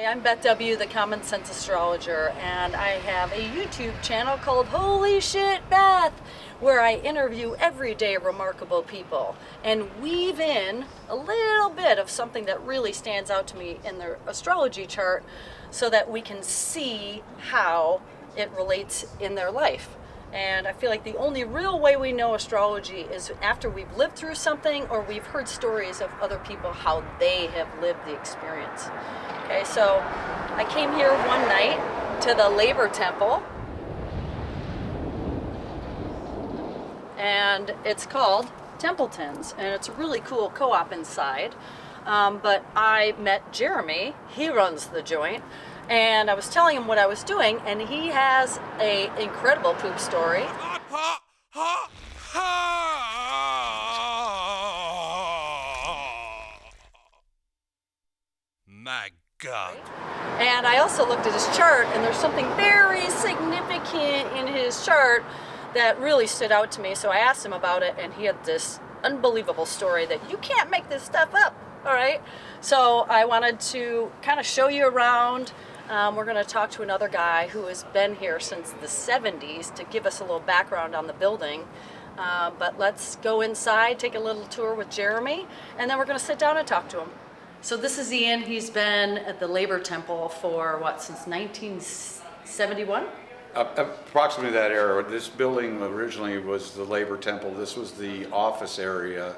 Hi, I'm Beth W., the CommonSenseAstrologer, and I have a YouTube channel called Holy Shit Beth, where I interview everyday remarkable people and weave in a little bit of something that really stands out to me in their astrology chart so that we can see how it relates in their life. And I feel like the only real way we know astrology is after we've lived through something or we've heard stories of other people, how they have lived the experience. Okay, so I came here one night to the Labor Temple, and it's called Templeton's, and it's a really cool co-op inside. But I met Jeremy, he runs the joint, and I was telling him what I was doing, and he has an incredible poop story. My God. And I also looked at his chart, and there's something very significant in his chart that really stood out to me. So I asked him about it, and he had this unbelievable story that you can't make this stuff up, all right? So I wanted to kind of show you around. We're going to talk to another guy who has been here since the 70s to give us a little background on the building. But let's go inside, take a little tour with Jeremy, and then we're going to sit down and talk to him. So this is Ian. He's been at the Labor Temple for, since 1971? Approximately that era. This building originally was the Labor Temple. This was the office area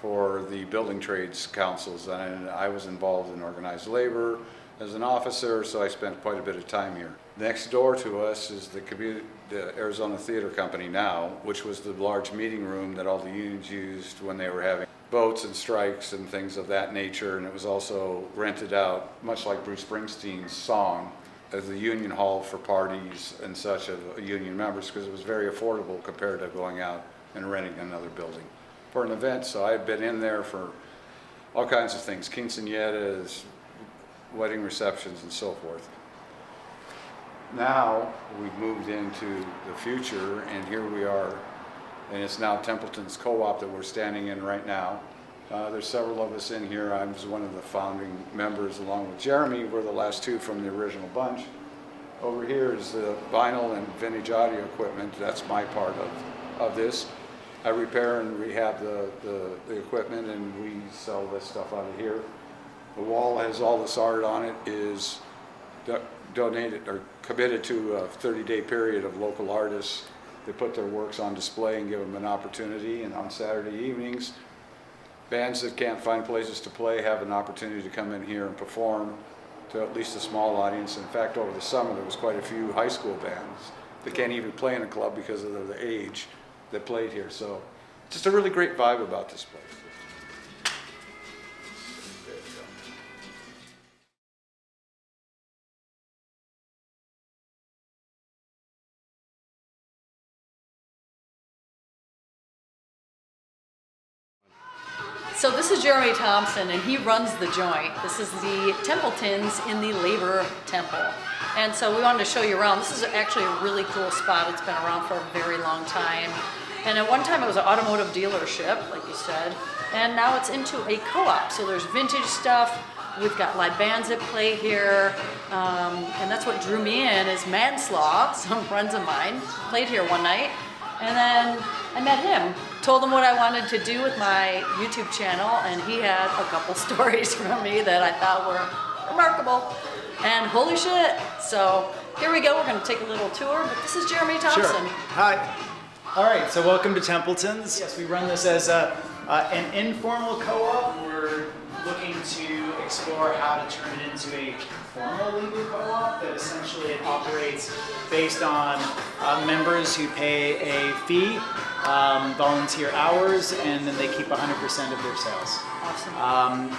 for the building trades councils, and I was involved in organized labor as an officer, so I spent quite a bit of time here. Next door to us is the Arizona Theater Company now, which was the large meeting room that all the unions used when they were having votes and strikes and things of that nature, and it was also rented out, much like Bruce Springsteen's song, as the union hall for parties and such of union members, because it was very affordable compared to going out and renting another building for an event. So I've been in there for all kinds of things, quinceañeras, wedding receptions, and so forth. Now we've moved into the future, and here we are, and it's now Templeton's Co-op that we're standing in right now. There's several of us in here. I was one of the founding members along with Jeremy. We're the last two from the original bunch. Over here is the vinyl and vintage audio equipment. That's my part of this. I repair and rehab the equipment, and we sell this stuff out of here. The wall has all this art on it, is donated or committed to a 30-day period of local artists. They put their works on display and give them an opportunity, and on Saturday evenings, bands that can't find places to play have an opportunity to come in here and perform to at least a small audience. In fact, over the summer there was quite a few high school bands that can't even play in a club because of their age that played here. So just a really great vibe about this place. So this is Jeremy Thompson, and he runs the joint. This is the Templetons in the Labor Temple. And so we wanted to show you around. This is actually a really cool spot. It's been around for a very long time. And at one time it was an automotive dealership, like you said, and now it's into a co-op. So there's vintage stuff. We've got live bands that play here. And that's what drew me in is Manslaw, some friends of mine, played here one night. And then I met him, told him what I wanted to do with my YouTube channel, and he had a couple stories from me that I thought were remarkable. And holy shit. So here we go. We're going to take a little tour, but this is Jeremy Thompson. Sure. Hi. All right, so welcome to Templeton's. Yes, we run this as an informal co-op. We're looking to explore how to turn it into a formal legal co-op that essentially it operates based on members who pay a fee, volunteer hours, and then they keep 100% of their sales. Awesome.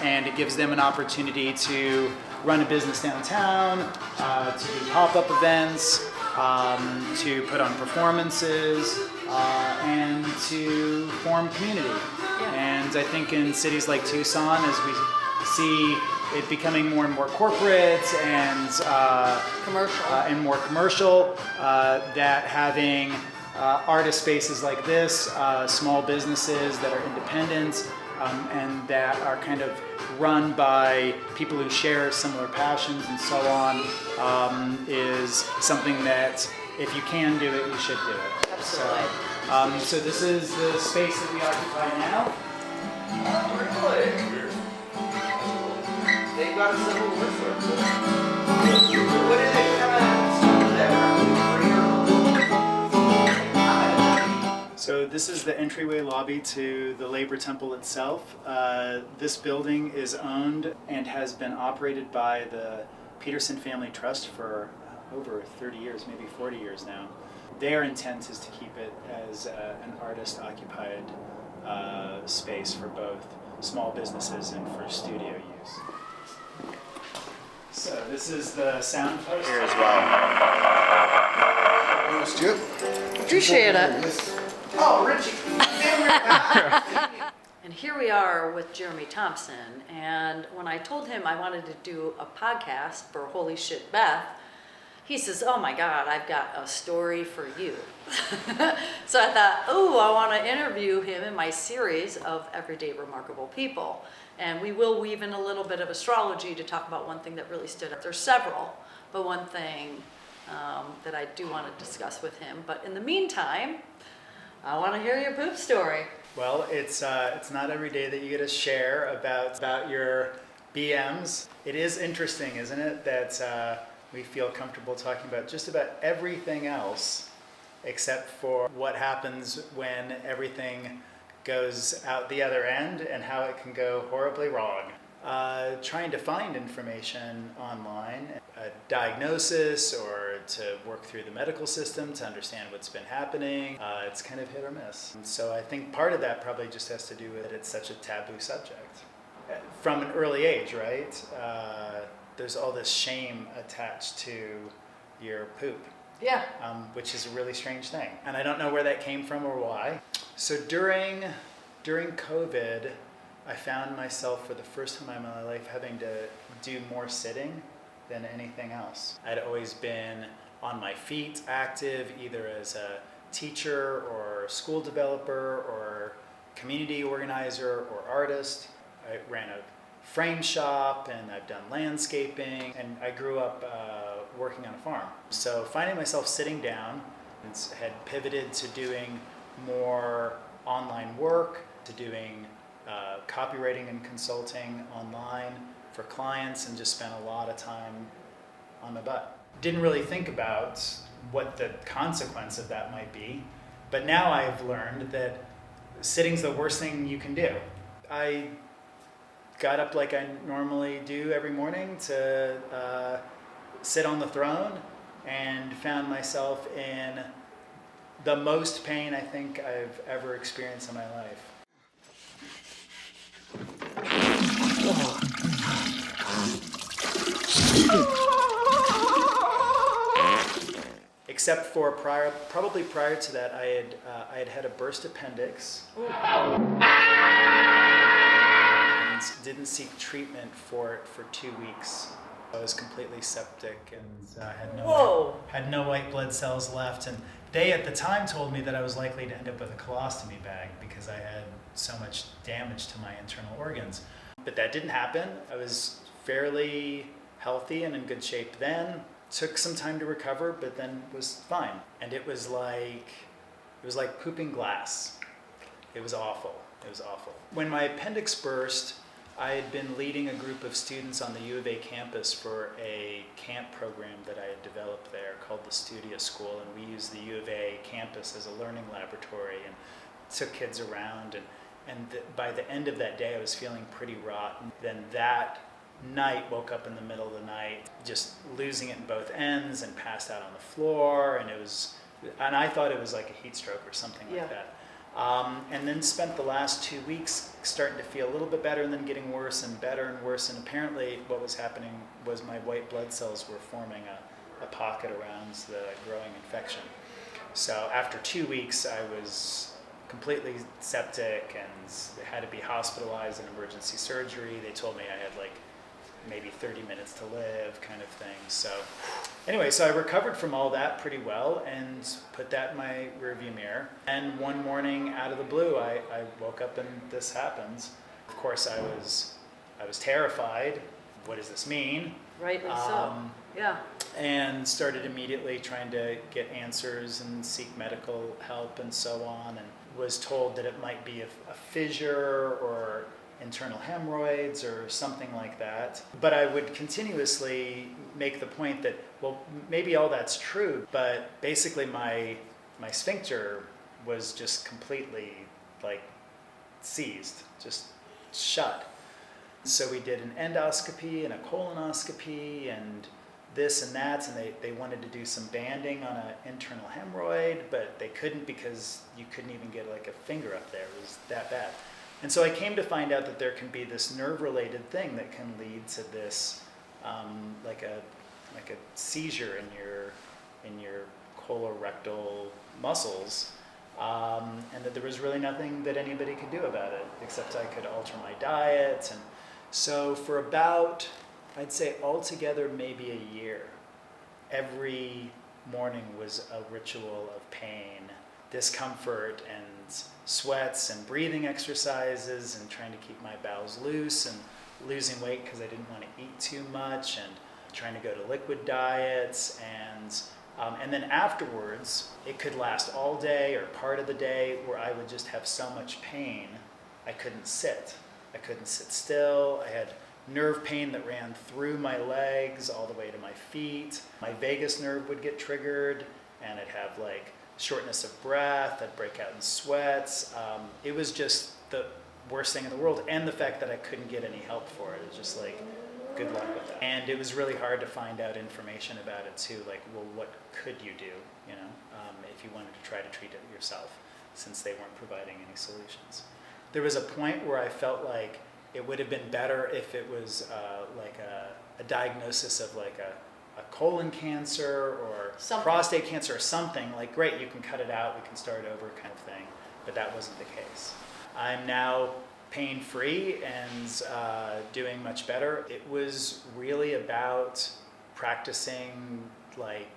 And it gives them an opportunity to run a business downtown, to do pop-up events, to put on performances, and to form community. Yeah. And I think in cities like Tucson, as we see it becoming more and more corporate and more commercial, that having artist spaces like this, small businesses that are independent, and that are kind of run by people who share similar passions and so on, is something that if you can do it, you should do it. Absolutely. So this is the space that we occupy now. Really? They've got a civil war circle. What did they come out? So this is the entryway lobby to the Labor Temple itself. This building is owned and has been operated by the Peterson Family Trust for over 30 years, maybe 40 years now. Their intent is to keep it as an artist-occupied space for both small businesses and for studio use. So this is the sound post here as well. Appreciate it. Oh, Richie. And here we are with Jeremy Thompson, and when I told him I wanted to do a podcast for Holy Shit Beth, he says, oh my God, I've got a story for you. So I thought, oh, I want to interview him in my series of Everyday Remarkable People. And we will weave in a little bit of astrology to talk about one thing that really stood out. There's several, but one thing that I do want to discuss with him. But in the meantime, I want to hear your poop story. Well, it's not every day that you get to share about your BMs. It is interesting, isn't it, that we feel comfortable talking about just about everything else except for what happens when everything goes out the other end and how it can go horribly wrong. Trying to find information online, a diagnosis, or to work through the medical system to understand what's been happening, it's kind of hit or miss. And so I think part of that probably just has to do with it's such a taboo subject. From an early age, right? There's all this shame attached to your poop. Yeah. Which is a really strange thing. And I don't know where that came from or why. So during COVID, I found myself for the first time in my life having to do more sitting than anything else. I'd always been on my feet, active, either as a teacher or school developer or community organizer or artist. I ran a frame shop and I've done landscaping, and I grew up working on a farm. So finding myself sitting down, had pivoted to doing more online work, to doing copywriting and consulting online for clients, and just spent a lot of time on my butt. Didn't really think about what the consequence of that might be, but now I've learned that sitting's the worst thing you can do. I got up like I normally do every morning to sit on the throne, and found myself in the most pain I think I've ever experienced in my life. Except for probably prior to that, I had a burst appendix. And didn't seek treatment for it for 2 weeks. I was completely septic and had no white blood cells left. And they at the time told me that I was likely to end up with a colostomy bag because I had so much damage to my internal organs. But that didn't happen. I was fairly healthy and in good shape then. Took some time to recover, but then was fine. And it was like pooping glass. It was awful. It was awful. When my appendix burst, I had been leading a group of students on the U of A campus for a camp program that I had developed there called the Studio School, and we used the U of A campus as a learning laboratory and took kids around. By the end of that day, I was feeling pretty rotten. Then that night, woke up in the middle of the night, just losing it in both ends, and passed out on the floor. And I thought it was like a heat stroke or something like that. And then spent the last 2 weeks starting to feel a little bit better, and then getting worse and better and worse. And apparently what was happening was my white blood cells were forming a pocket around the growing infection. So after 2 weeks, I was completely septic and had to be hospitalized in emergency surgery. They told me I had like maybe 30 minutes to live kind of thing. So anyway, so I recovered from all that pretty well and put that in my rearview mirror. And one morning out of the blue, I woke up and this happens. of course, I was terrified. What does this mean? Rightly so. Yeah. And started immediately trying to get answers and seek medical help and so on, and was told that it might be a fissure or internal hemorrhoids or something like that. But I would continuously make the point that, well, maybe all that's true, but basically my sphincter was just completely like seized, just shut. So we did an endoscopy and a colonoscopy and this and that, and they wanted to do some banding on an internal hemorrhoid, but they couldn't because you couldn't even get like a finger up there. It was that bad. And so I came to find out that there can be this nerve-related thing that can lead to this, like a seizure in your colorectal muscles, and that there was really nothing that anybody could do about it, except I could alter my diet. And so for about, I'd say altogether maybe a year, every morning was a ritual of pain, discomfort, and sweats and breathing exercises and trying to keep my bowels loose and losing weight because I didn't want to eat too much and trying to go to liquid diets. And then afterwards, it could last all day or part of the day where I would just have so much pain, I couldn't sit. I couldn't sit still. I had nerve pain that ran through my legs all the way to my feet. My vagus nerve would get triggered, and I'd have like shortness of breath. I'd break out in sweats. It was just the worst thing in the world. And the fact that I couldn't get any help for it. It was just like, good luck with that. And it was really hard to find out information about it too. Like, well, what could you do, if you wanted to try to treat it yourself, since they weren't providing any solutions. There was a point where I felt like it would have been better if it was like a diagnosis of like a colon cancer or prostate cancer or something. Like, great, you can cut it out, we can start over kind of thing. But that wasn't the case. I'm now pain-free and doing much better. It was really about practicing like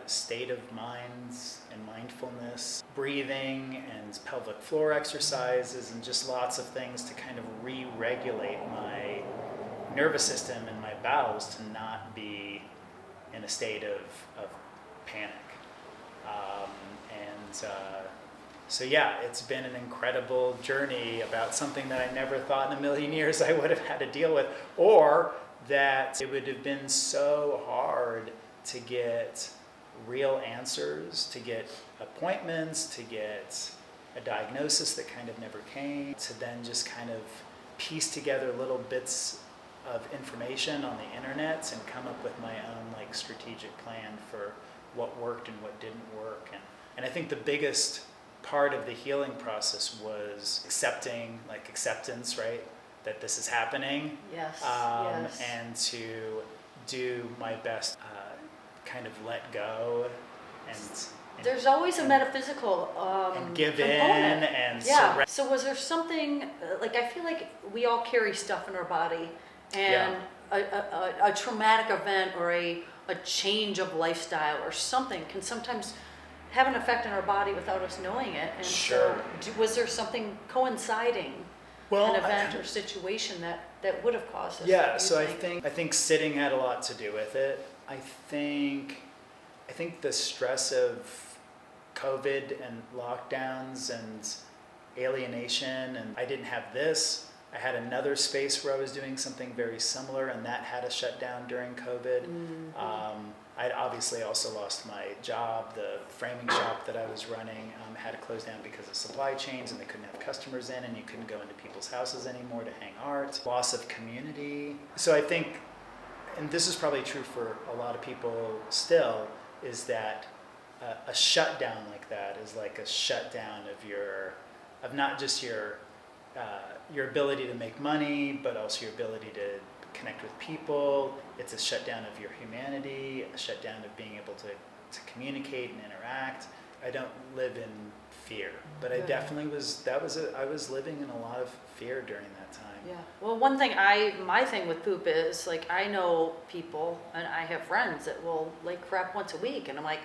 state of minds and mindfulness, breathing and pelvic floor exercises, and just lots of things to kind of re-regulate my nervous system and my bowels to not be in a state of panic. So yeah, it's been an incredible journey about something that I never thought in a million years I would have had to deal with, or that it would have been so hard to get real answers, to get appointments, to get a diagnosis that kind of never came, to then just kind of piece together little bits of information on the internet and come up with my own like strategic plan for what worked and what didn't work. And I think the biggest part of the healing process was acceptance, right? That this is happening. Yes. Yes. And to do my best, kind of let go and there's always a metaphysical and give component. in and yeah. So was there something, like I feel like we all carry stuff in our body, and a traumatic event or a change of lifestyle or something can sometimes have an effect on our body without us knowing it. And sure. So was there something coinciding, an event or situation that would have caused this? Yeah, so I think sitting had a lot to do with it. I think the stress of COVID and lockdowns and alienation, and I didn't have this. I had another space where I was doing something very similar, and that had to shut down during COVID. Mm-hmm. I'd obviously also lost my job. The framing shop that I was running had to close down because of supply chains, and they couldn't have customers in, and you couldn't go into people's houses anymore to hang art. Loss of community. So I think, and this is probably true for a lot of people still, is that a shutdown like that is like a shutdown of not just your ability to make money, but also your ability to connect with people. It's a shutdown of your humanity, a shutdown of being able to communicate and interact. I don't live in fear, but I definitely I was living in a lot of fear during that time. Yeah. Well, my thing with poop is like, I know people and I have friends that will like crap once a week, and I'm like,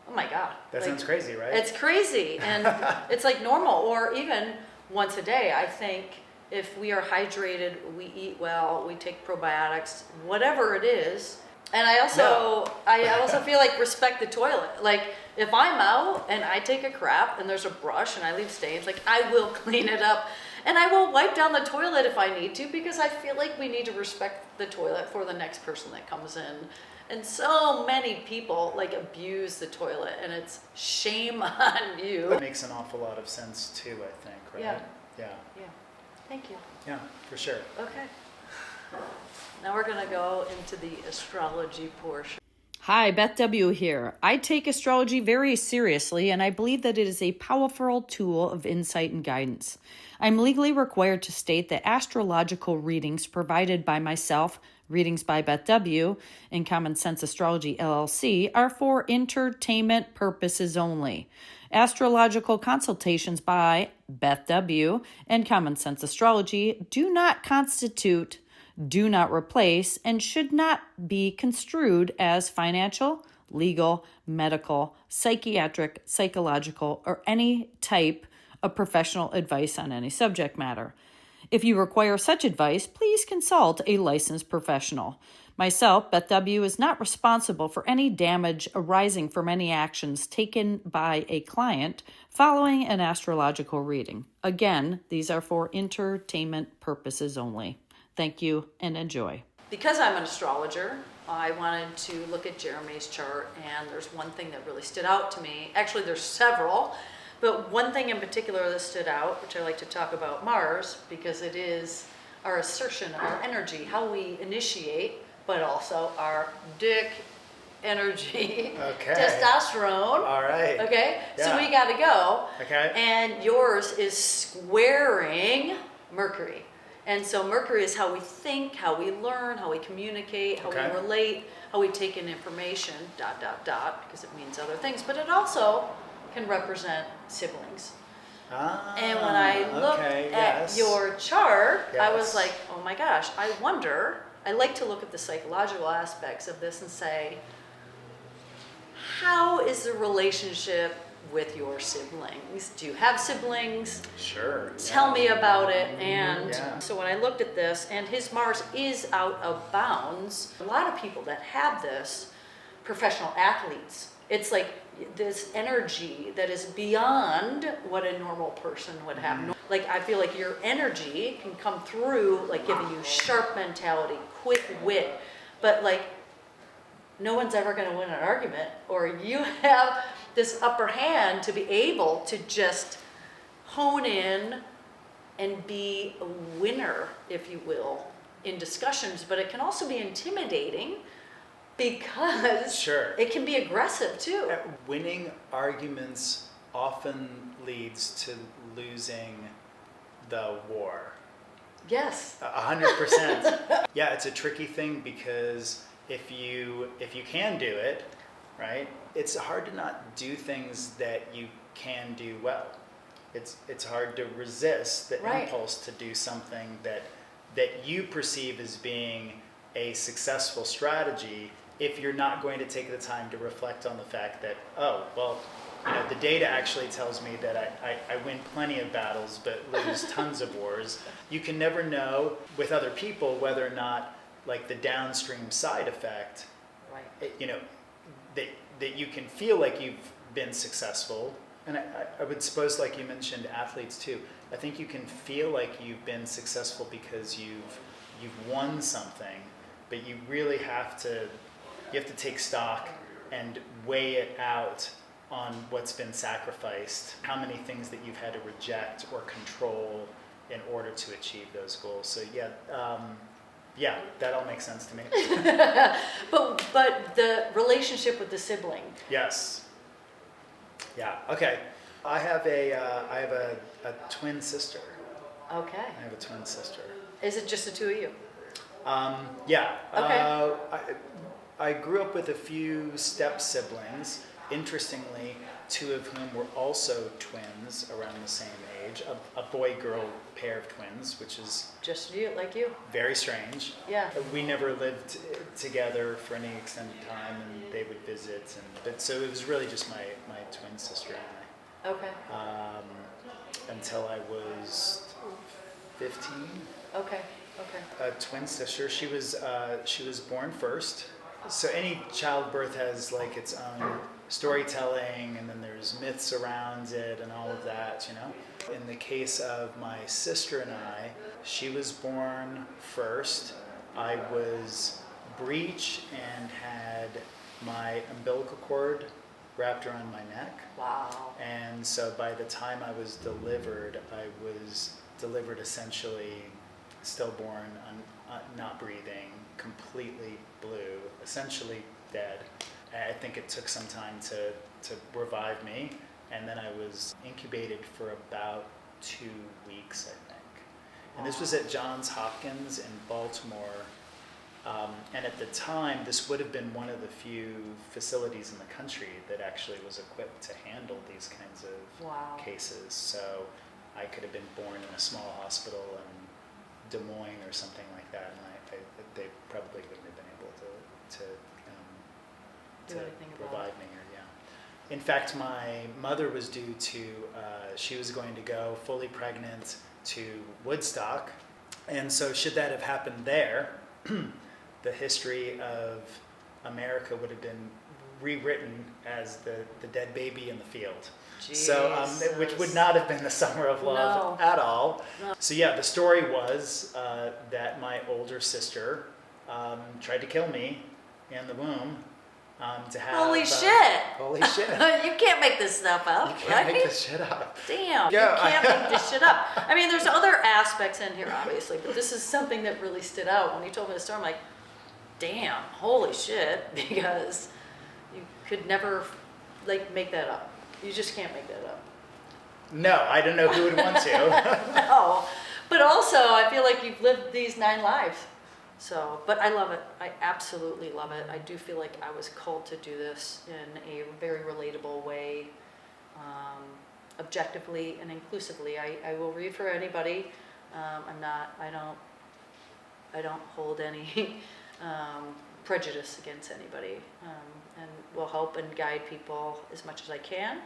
oh my God. That like, sounds crazy, right? It's crazy, and it's like normal, or even once a day. I think if we are hydrated, we eat well, we take probiotics, whatever it is. And I also feel like respect the toilet. Like if I'm out and I take a crap and there's a brush and I leave stains, like I will clean it up and I will wipe down the toilet if I need to, because I feel like we need to respect the toilet for the next person that comes in. And so many people like abuse the toilet, and it's shame on you. That makes an awful lot of sense too, I think, right? Yeah. Yeah. Yeah. Thank you. Yeah, for sure. Okay. Now we're going to go into the astrology portion. Hi, Beth W. here. I take astrology very seriously, and I believe that it is a powerful tool of insight and guidance. I'm legally required to state that astrological readings provided by myself, ReadingsbyBethW, and CommonSenseAstrology LLC, are for entertainment purposes only. Astrological consultations by Beth W. and CommonSenseAstrology do not constitute, do not replace, and should not be construed as financial, legal, medical, psychiatric, psychological, or any type of professional advice on any subject matter. If you require such advice, please consult a licensed professional. Myself, Beth W., is not responsible for any damage arising from any actions taken by a client following an astrological reading. Again, these are for entertainment purposes only. Thank you and enjoy. Because I'm an astrologer, I wanted to look at Jeremy's chart, and there's one thing that really stood out to me. Actually, there's several, but one thing in particular that stood out, which I like to talk about Mars, because it is our assertion, our energy, how we initiate, but also our dick energy, testosterone. All right. Okay, Yeah. so we got to go. Okay. And yours is squaring Mercury. And so Mercury is how we think, how we learn, how we communicate, how Okay. we relate, how we take in information, ... because it means other things. But it also can represent siblings. And when I looked at your chart, I was like, oh my gosh, I wonder, I like to look at the psychological aspects of this and say, how is the relationship with your siblings? Do you have siblings? Sure. Tell me about it. And so when I looked at this, and his Mars is out of bounds, a lot of people that have this, professional athletes, it's like this energy that is beyond what a normal person would have. Like I feel like your energy can come through, like giving you sharp mentality, quick wit, but like no one's ever going to win an argument, or you have this upper hand to be able to just hone in and be a winner, if you will, in discussions. But it can also be intimidating because it can be aggressive too. Winning arguments often leads to losing the war. Yes. 100%. Yeah, it's a tricky thing because if you can do it, right, it's hard to not do things that you can do well. It's hard to resist the impulse to do something that you perceive as being a successful strategy if you're not going to take the time to reflect on the fact that, oh, well, the data actually tells me that I win plenty of battles but lose tons of wars. You can never know with other people whether or not, like, the downstream side effect, that you can feel like you've been successful. And I would suppose, like you mentioned, athletes too. I think you can feel like you've been successful because you've won something, but you really have to take stock and weigh it out on what's been sacrificed, how many things that you've had to reject or control in order to achieve those goals. So that all makes sense to me. But the relationship with the sibling. Yes. Yeah. Okay. I have a twin sister. Okay. I have a twin sister. Is it just the two of you? Yeah. Okay. I grew up with a few step siblings. Interestingly, two of whom were also twins around the same age. A boy-girl pair of twins, which is just you, like you. Very strange. Yeah. We never lived together for any extended time, and they would visit, but so it was really just my twin sister and I. Okay. Until I was 15. Okay. A twin sister. She was born first. So any childbirth has like its own storytelling, and then there's myths around it and all of that, you know. In the case of my sister and I, she was born first. I was breech and had my umbilical cord wrapped around my neck. Wow. And so by the time I was delivered essentially stillborn, not breathing, completely blue, essentially dead. I think it took some time to revive me, and then I was incubated for about 2 weeks, I think. And this was at Johns Hopkins in Baltimore. And at the time, this would have been one of the few facilities in the country that actually was equipped to handle these kinds of Wow. cases. So I could have been born in a small hospital in Des Moines or something like that, and they probably wouldn't have been able Do anything about revive me. Or, yeah. In fact, my mother was due to, she was going to go fully pregnant to Woodstock, and so should that have happened there, the history of America would have been rewritten as the dead baby in the field. So, which would not have been the summer of love at all. No. So yeah, the story was that my older sister tried to kill me in the womb to have. Holy shit! Holy shit! You can't make this stuff up, You can't right? make this shit up. Damn, Yeah, you can't make this shit up. I mean, there's other aspects in here, obviously, but this is something that really stood out. When you told me the story, I'm like, damn, holy shit, because you could never, like, make that up. You just can't make that up. No, I don't know who would want to. No, but also, I feel like you've lived these 9 lives. So, but I love it. I absolutely love it. I do feel like I was called to do this in a very relatable way, objectively and inclusively. I will read for anybody. I don't hold any prejudice against anybody, and will help and guide people as much as I can.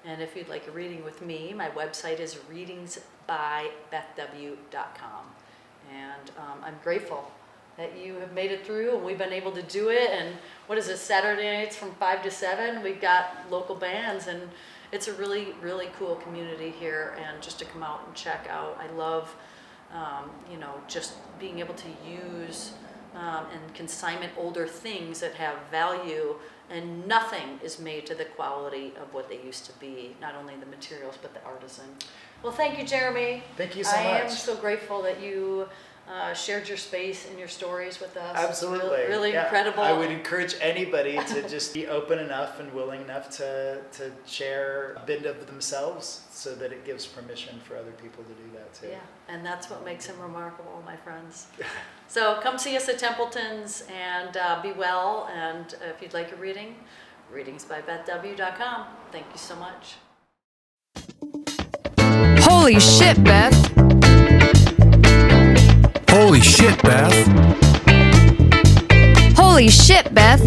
And if you'd like a reading with me, my website is ReadingsbyBethW.com. And I'm grateful that you have made it through, and we've been able to do it. And what is it, Saturday nights from 5 to 7? We've got local bands, and it's a really, really cool community here. And just to come out and check out, I love, just being able to use and consignment older things that have value, and nothing is made to the quality of what they used to be, not only the materials, but the artisan. Well, thank you, Jeremy. Thank you so much. I am so grateful that you shared your space and your stories with us. Absolutely. It's really Yeah. incredible. I would encourage anybody to just be open enough and willing enough to share a bit of themselves, so that it gives permission for other people to do that too. Yeah, and that's what makes him remarkable, my friends. So come see us at Templeton's, and be well. And if you'd like a reading, ReadingsbyBethW.com. Thank you so much. Holy shit, Beth. Holy shit, Beth. Holy shit, Beth.